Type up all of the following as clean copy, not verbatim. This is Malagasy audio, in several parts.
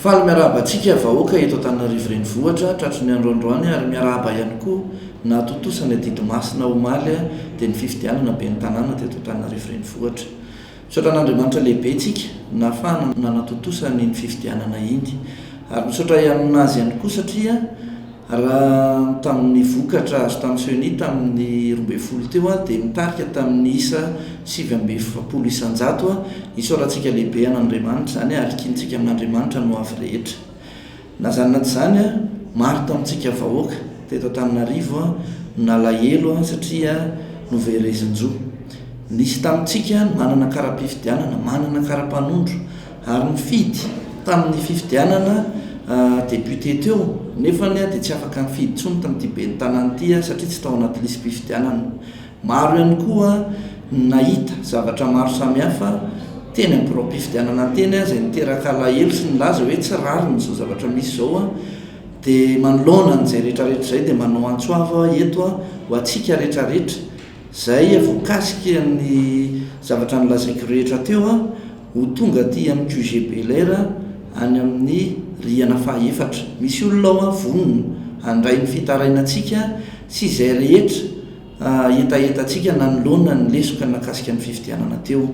Faly miarahaba antsika vahoaka eto Antananarivo renivohitra tratry ny androandroany ary miarahaba ihany koa na totosany Didimasina omaly dia ny fifidianana be ny tanàna teto Antananarivo renivohitra. Misaotra an'Andriamanitra lehibe tsika nahafahana nanatotosany ny fifidianana iny ary misaotra aminazy ihany koa satria raha tamin'ny vokatra azo tamin'ny Seoni tamin'ny 12 teo dia mitarika tamin'ny isa 720 isanjato isaorantsika lehibe an'Andriamanitra zany ary kintsika amin'Andriamanitra no avy rehetra. Na zany na tsy zany maro tamintsika vahoaka teto Antananarivo nalahelo satria noverizin-jo. Nisy tamintsika manana kara-pifidianana, manana kara-panondro ary mifidy tamin'ny fifidianana député teo nefany dia tsy afaka mifidy intsony tamin'ity be ny tanàna ity satria tsy tao anaty lisam-pifidianana. Maro ihany koa nahita zavatra maro samihafa teny amin'ny birao-pifidianana teny izay niteraka alahelo sy nilaza hoe tsy rariny izao zavatra misy izao dia manoloana an'izay rehetrarehetra izay dia manao antsoava eto ho antsika rehetrarehetra izay voakasika ny zavatra nilazaiko rehetra teo ho tonga aty amin'ny QG Bel-Air any amin'ny rihana faha-efatra. Misy olona vonona handray ny fitarainantsika sy izay rehetra etaetantsika nanoloana ny lesoka nakasika ny fifidianana teo.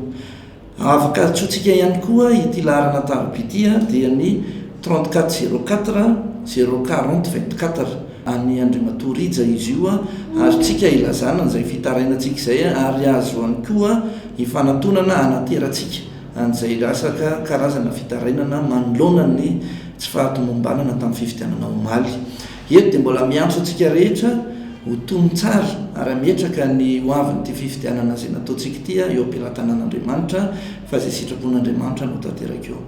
Afaka atsotsika ihany koa ity laharana tarobia ity dia ny 3404 040 24 any Andriamatorija izy io ary tsika ilazana izay fitarainantsika izay ary azo ihany koa hifanantonana anaterantsika an'izay rasaka karazana fitarainana manoloana ny tsy fahatomombanana tamin'ny fifidianana omaly. Eto dia mbola miantso antsika rehetra ho tono tsara ary ametraka ny hoavin'ity fifidianana izay nataontsika ity eo am-pilatanan'Andriamanitra fa izay sitrapon'Andriamanitra no tanteraka eo.